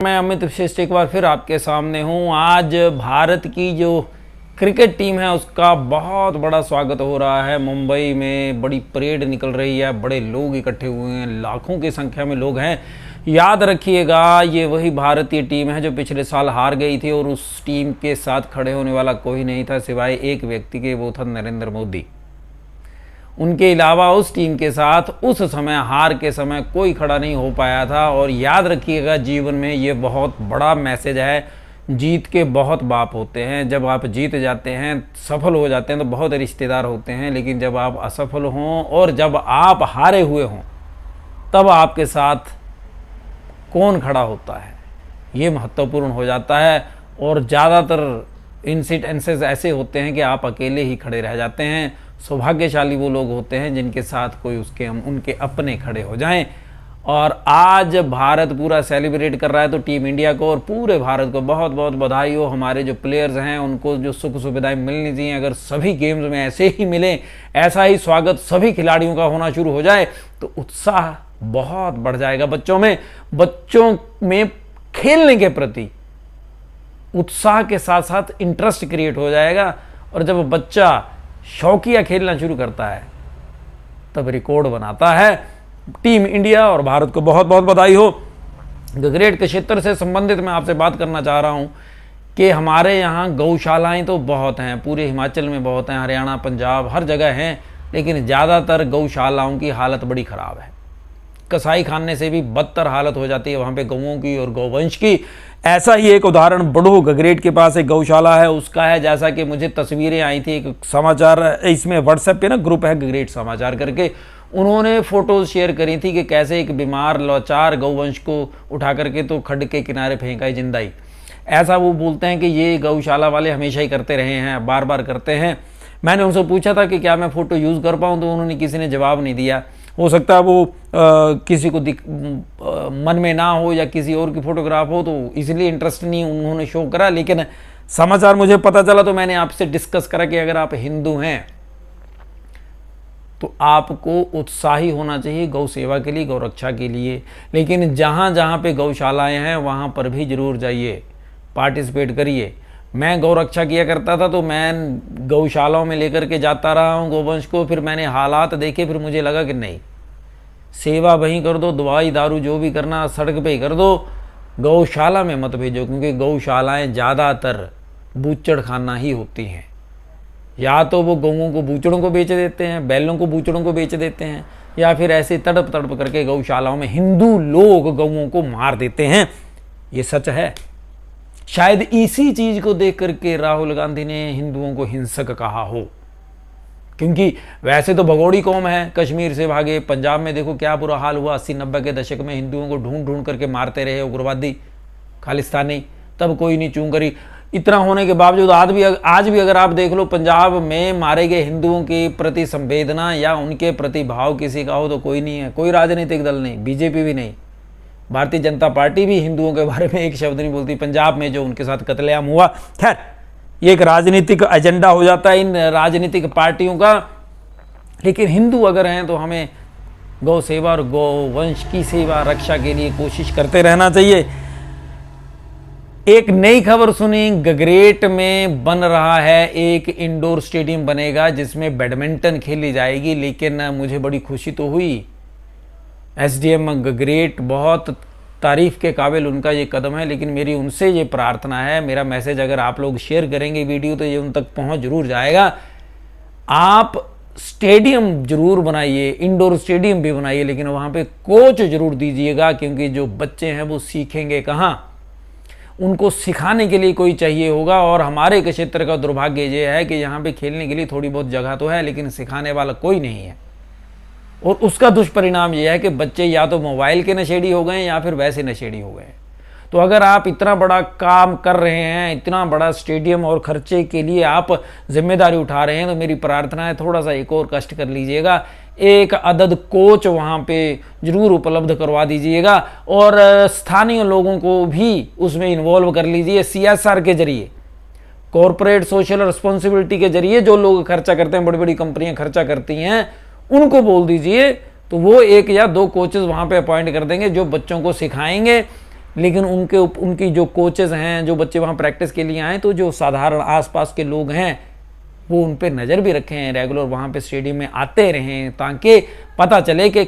मैं अमित विशिष्ट एक बार फिर आपके सामने हूं। आज भारत की जो क्रिकेट टीम है उसका बहुत बड़ा स्वागत हो रहा है। मुंबई में बड़ी परेड निकल रही है, बड़े लोग इकट्ठे हुए हैं, लाखों की संख्या में लोग हैं। याद रखिएगा, ये वही भारतीय टीम है जो पिछले साल हार गई थी और उस टीम के साथ खड़े होने वाला कोई नहीं था सिवाय एक व्यक्ति के, वो था नरेंद्र मोदी। उनके अलावा उस टीम के साथ उस समय हार के समय कोई खड़ा नहीं हो पाया था। और याद रखिएगा, जीवन में ये बहुत बड़ा मैसेज है, जीत के बहुत बाप होते हैं। जब आप जीत जाते हैं, सफल हो जाते हैं तो बहुत रिश्तेदार होते हैं, लेकिन जब आप असफल हों और जब आप हारे हुए हों तब आपके साथ कौन खड़ा होता है ये महत्वपूर्ण हो जाता है। और ज़्यादातर इंसिडेंसेस ऐसे होते हैं कि आप अकेले ही खड़े रह जाते हैं। सौभाग्यशाली वो लोग होते हैं जिनके साथ कोई उनके अपने खड़े हो जाएं। और आज भारत पूरा सेलिब्रेट कर रहा है, तो टीम इंडिया को और पूरे भारत को बहुत बहुत बधाई हो। हमारे जो प्लेयर्स हैं उनको जो सुख सुविधाएं मिलनी चाहिए, अगर सभी गेम्स में ऐसे ही मिले, ऐसा ही स्वागत सभी खिलाड़ियों का होना शुरू हो जाए तो उत्साह बहुत बढ़ जाएगा बच्चों में खेलने के प्रति उत्साह के साथ साथ इंटरेस्ट क्रिएट हो जाएगा। और जब बच्चा शौकिया खेलना शुरू करता है तब रिकॉर्ड बनाता है। टीम इंडिया और भारत को बहुत बहुत बधाई हो। क्रिकेट के क्षेत्र से संबंधित मैं आपसे बात करना चाह रहा हूं कि हमारे यहाँ गौशालाएं तो बहुत हैं, पूरे हिमाचल में बहुत हैं, हरियाणा पंजाब हर जगह हैं, लेकिन ज़्यादातर गौशालाओं की हालत बड़ी ख़राब है। कसाई खाने से भी बदतर हालत हो जाती है वहाँ पे गौओं की और गौवंश की। ऐसा ही एक उदाहरण बड़ू गगरेट के पास एक गौशाला है, उसका है। जैसा कि मुझे तस्वीरें आई थी, एक समाचार इसमें व्हाट्सएप पे ना ग्रुप है गगरेट समाचार करके, उन्होंने फोटोज शेयर करी थी कि कैसे एक बीमार लाचार गौवंश को उठा करके तो खड्ड के किनारे फेंका है जिंदा ही। ऐसा वो बोलते हैं कि ये गौशाला वाले हमेशा ही करते रहे हैं, बार बार करते हैं। मैंने उनसे पूछा था कि क्या मैं फ़ोटो यूज़ कर पाऊँ, तो उन्होंने किसी ने जवाब नहीं दिया। हो सकता है वो किसी को मन में ना हो या किसी और की फोटोग्राफ हो, तो इसलिए इंटरेस्ट नहीं उन्होंने शो करा। लेकिन समाचार मुझे पता चला तो मैंने आपसे डिस्कस करा कि अगर आप हिंदू हैं तो आपको उत्साही होना चाहिए गौ सेवा के लिए, गौ रक्षा के लिए। लेकिन जहाँ जहाँ पे गौशालाएँ हैं वहाँ पर भी जरूर जाइए, पार्टिसिपेट करिए। मैं गौ रक्षा किया करता था तो मैं गौशालाओं में लेकर के जाता रहा हूँ गौवंश को। फिर मैंने हालात देखे, फिर मुझे लगा कि नहीं, सेवा वहीं कर दो, दवाई दारू जो भी करना सड़क पे ही कर दो, गौशाला में मत भेजो। क्योंकि गौशालाएं ज़्यादातर बूचड़ खाना ही होती हैं। या तो वो गौओं को बूचड़ों को बेच देते हैं, बैलों को बूचड़ों को बेच देते हैं, या फिर ऐसे तड़प तड़प करके गौशालाओं में हिंदू लोग गौओं को मार देते हैं। ये सच है। शायद इसी चीज को देख करके राहुल गांधी ने हिंदुओं को हिंसक कहा हो, क्योंकि वैसे तो भगोड़ी कौम है, कश्मीर से भागे। पंजाब में देखो क्या बुरा हाल हुआ, 80-90 के दशक में हिंदुओं को ढूंढ ढूंढ करके मारते रहे उग्रवादी खालिस्तानी, तब कोई नहीं चूं करी। इतना होने के बावजूद आज भी अगर आप देख लो, पंजाब में मारे गए हिंदुओं के प्रति संवेदना या उनके प्रति भाव किसी का हो तो कोई नहीं है। कोई राजनीतिक दल नहीं, बीजेपी भी नहीं, भारतीय जनता पार्टी भी हिंदुओं के बारे में एक शब्द नहीं बोलती। पंजाब में जो उनके साथ कत्लेआम हुआ, खैर ये एक राजनीतिक एजेंडा हो जाता है इन राजनीतिक पार्टियों का। लेकिन हिंदू अगर हैं तो हमें गौ सेवा और गौवंश की सेवा रक्षा के लिए कोशिश करते रहना चाहिए। एक नई खबर सुनी, गगरेट में बन रहा है एक इंडोर स्टेडियम बनेगा जिसमें बैडमिंटन खेली जाएगी। लेकिन मुझे बड़ी खुशी तो हुई, एसडीएम गगरेट बहुत तारीफ के काबिल उनका ये कदम है। लेकिन मेरी उनसे ये प्रार्थना है, मेरा मैसेज अगर आप लोग शेयर करेंगे वीडियो तो ये उन तक पहुंच जरूर जाएगा। आप स्टेडियम जरूर बनाइए, इंडोर स्टेडियम भी बनाइए, लेकिन वहाँ पे कोच जरूर दीजिएगा। क्योंकि जो बच्चे हैं वो सीखेंगे कहाँ, उनको सिखाने के लिए कोई चाहिए होगा। और हमारे क्षेत्र का दुर्भाग्य ये है कि यहाँ पे खेलने के लिए थोड़ी बहुत जगह तो है, लेकिन सिखाने वाला कोई नहीं है। और उसका दुष्परिणाम यह है कि बच्चे या तो मोबाइल के नशेड़ी हो गए या फिर वैसे नशेड़ी हो गए। तो अगर आप इतना बड़ा काम कर रहे हैं, इतना बड़ा स्टेडियम और खर्चे के लिए आप जिम्मेदारी उठा रहे हैं, तो मेरी प्रार्थना है थोड़ा सा एक और कष्ट कर लीजिएगा। एक अदद कोच वहाँ पे जरूर उपलब्ध करवा दीजिएगा और स्थानीय लोगों को भी उसमें इन्वॉल्व कर लीजिए। CSR के जरिए, कॉरपोरेट सोशल रिस्पॉन्सिबिलिटी के जरिए जो लोग खर्चा करते हैं, बड़ी बड़ी कंपनियां खर्चा करती हैं, उनको बोल दीजिए तो वो 1 या 2 कोचेस वहाँ पे अपॉइंट कर देंगे जो बच्चों को सिखाएंगे लेकिन उनकी जो कोचेस हैं, जो बच्चे वहाँ प्रैक्टिस के लिए आए, तो जो साधारण आसपास के लोग हैं वो उन पे नज़र भी रखे हैं, रेगुलर वहाँ पे स्टेडियम में आते रहें, ताकि पता चले कि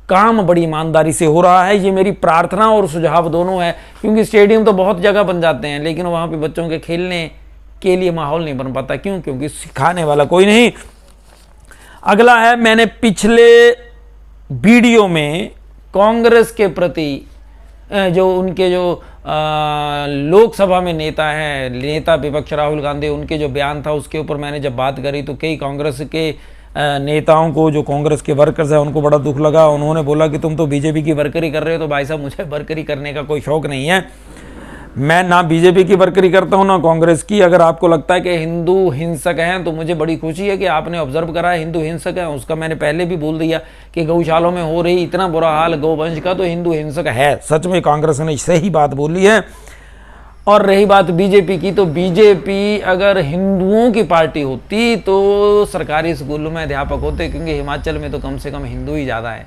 काम बड़ी ईमानदारी से हो रहा है। ये मेरी प्रार्थना और सुझाव दोनों है, क्योंकि स्टेडियम तो बहुत जगह बन जाते हैं लेकिन वहाँ पे बच्चों के खेलने के लिए माहौल नहीं बन पाता। क्यों? क्योंकि सिखाने वाला कोई नहीं। अगला है, मैंने पिछले वीडियो में कांग्रेस के प्रति जो उनके जो लोकसभा में नेता विपक्ष राहुल गांधी, उनके जो बयान था उसके ऊपर मैंने जब बात करी तो कई कांग्रेस के नेताओं को, जो कांग्रेस के वर्कर्स हैं, उनको बड़ा दुख लगा। उन्होंने बोला कि तुम तो बीजेपी की वर्करी कर रहे हो। तो भाई साहब, मुझे वर्करी करने का कोई शौक नहीं है। मैं ना बीजेपी की वर्करी करता हूं ना कांग्रेस की। अगर आपको लगता है कि हिंदू हिंसक हैं तो मुझे बड़ी खुशी है कि आपने ऑब्जर्व करा है हिंदू हिंसक है। उसका मैंने पहले भी बोल दिया कि गौशालों में हो रही इतना बुरा हाल गौवंश का, तो हिंदू हिंसक है। सच में कांग्रेस ने सही बात बोली है। और रही बात बीजेपी की, तो बीजेपी अगर हिंदुओं की पार्टी होती तो सरकारी स्कूलों में अध्यापक होते, क्योंकि हिमाचल में तो कम से कम हिंदू ही ज़्यादा है।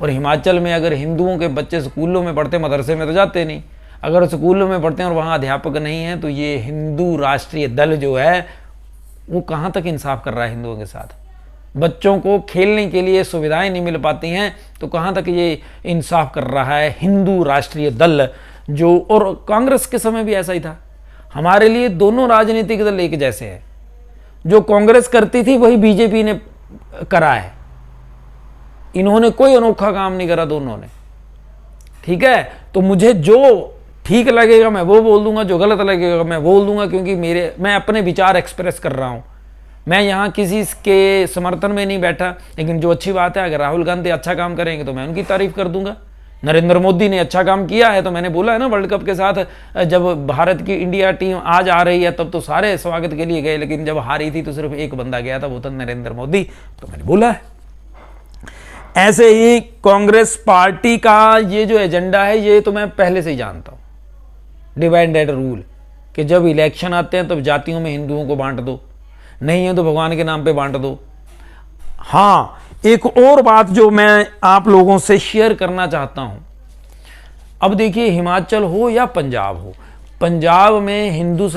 और हिमाचल में अगर हिंदुओं के बच्चे स्कूलों में पढ़ते, मदरसे में तो जाते नहीं, अगर स्कूलों में पढ़ते हैं और वहाँ अध्यापक नहीं है, तो ये हिंदू राष्ट्रीय दल जो है वो कहाँ तक इंसाफ कर रहा है हिंदुओं के साथ। बच्चों को खेलने के लिए सुविधाएं नहीं मिल पाती हैं तो कहाँ तक ये इंसाफ कर रहा है हिंदू राष्ट्रीय दल जो। और कांग्रेस के समय भी ऐसा ही था। हमारे लिए दोनों राजनीतिक दल एक जैसे हैं। जो कांग्रेस करती थी वही बीजेपी ने करा है। इन्होंने कोई अनोखा काम नहीं करा दोनों ने। ठीक है, तो मुझे जो ठीक लगेगा मैं वो बोल दूंगा, जो गलत लगेगा मैं बोल दूंगा, क्योंकि मैं अपने विचार एक्सप्रेस कर रहा हूं। मैं यहाँ किसी के समर्थन में नहीं बैठा। लेकिन जो अच्छी बात है, अगर राहुल गांधी अच्छा काम करेंगे तो मैं उनकी तारीफ कर दूंगा। नरेंद्र मोदी ने अच्छा काम किया है तो मैंने बोला है ना, वर्ल्ड कप के साथ जब भारत की इंडिया टीम आज आ रही है तब तो सारे स्वागत के लिए गए, लेकिन जब हारी थी तो सिर्फ एक बंदा गया था, वो था नरेंद्र मोदी। तो मैंने बोला है। ऐसे ही कांग्रेस पार्टी का ये जो एजेंडा है, ये तो मैं पहले से ही जानता हूं। डिवाइड एंड रूल, कि जब इलेक्शन आते हैं तब जातियों में हिंदुओं को बांट दो, नहीं है तो भगवान के नाम पे बांट दो। हाँ, एक और बात जो मैं आप लोगों से शेयर करना चाहता हूं। अब देखिए, हिमाचल हो या पंजाब हो, पंजाब में हिंदू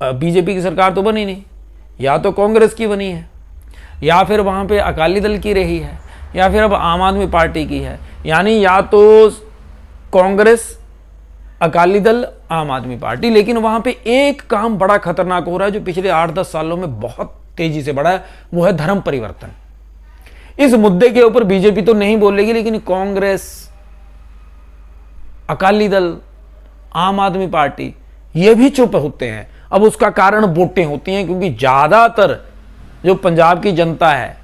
बीजेपी की सरकार तो बनी नहीं, या तो कांग्रेस की बनी है, या फिर वहां पे अकाली दल की रही है, या फिर अब आम आदमी पार्टी की है। यानी या तो कांग्रेस, अकाली दल, आम आदमी पार्टी। लेकिन वहां पे एक काम बड़ा खतरनाक हो रहा है जो पिछले 8-10 सालों में बहुत तेजी से बढ़ा है, वो है धर्म परिवर्तन। इस मुद्दे के ऊपर बीजेपी तो नहीं बोलेगी, लेकिन कांग्रेस, अकाली दल, आम आदमी पार्टी ये भी चुप होते हैं। अब उसका कारण वोटें होती हैं, क्योंकि ज्यादातर जो पंजाब की जनता है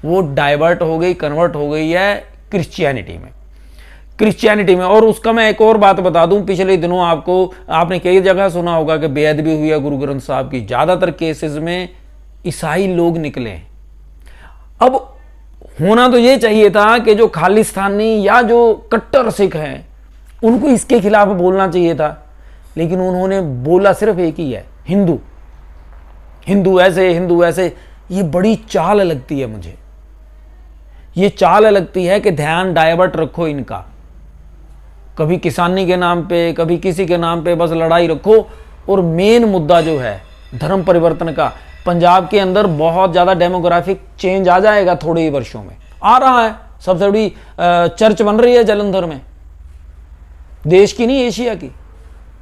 वो डाइवर्ट हो गई, कन्वर्ट हो गई है क्रिश्चियनिटी में। और उसका मैं एक और बात बता दूं, पिछले दिनों आपने कई जगह सुना होगा कि बेअदबी हुई है गुरु ग्रंथ साहब की। ज्यादातर केसेस में ईसाई लोग निकले। अब होना तो ये चाहिए था कि जो खालिस्तानी या जो कट्टर सिख हैं उनको इसके खिलाफ बोलना चाहिए था, लेकिन उन्होंने बोला सिर्फ एक ही है, हिंदू ऐसे। ये बड़ी चाल लगती है मुझे। ये चाल लगती है कि ध्यान डाइवर्ट रखो इनका, कभी किसानी के नाम पे, कभी किसी के नाम पे बस लड़ाई रखो। और मेन मुद्दा जो है धर्म परिवर्तन का, पंजाब के अंदर बहुत ज्यादा डेमोग्राफिक चेंज आ जाएगा थोड़े ही वर्षों में। आ रहा है, सबसे बड़ी चर्च बन रही है जालंधर में, देश की नहीं एशिया की।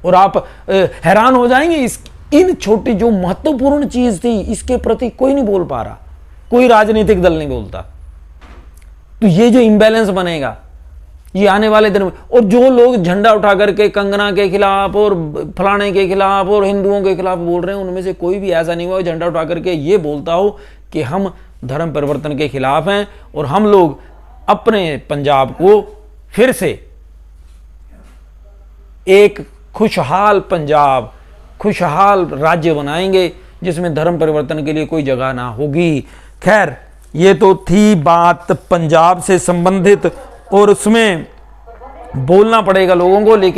और आप हैरान हो जाएंगे, इन छोटी जो महत्वपूर्ण चीज थी इसके प्रति कोई नहीं बोल पा रहा, कोई राजनीतिक दल नहीं बोलता। तो ये जो इंबैलेंस बनेगा ये आने वाले दिन में, और जो लोग झंडा उठा करके कंगना के खिलाफ और फलाने के खिलाफ और हिंदुओं के खिलाफ बोल रहे हैं, उनमें से कोई भी ऐसा नहीं हुआ झंडा उठा करके ये बोलता हो कि हम धर्म परिवर्तन के खिलाफ हैं और हम लोग अपने पंजाब को फिर से एक खुशहाल पंजाब, खुशहाल राज्य बनाएंगे जिसमें धर्म परिवर्तन के लिए कोई जगह ना होगी। खैर, ये तो थी बात पंजाब से संबंधित, और उसमें बोलना पड़ेगा लोगों को। लेकिन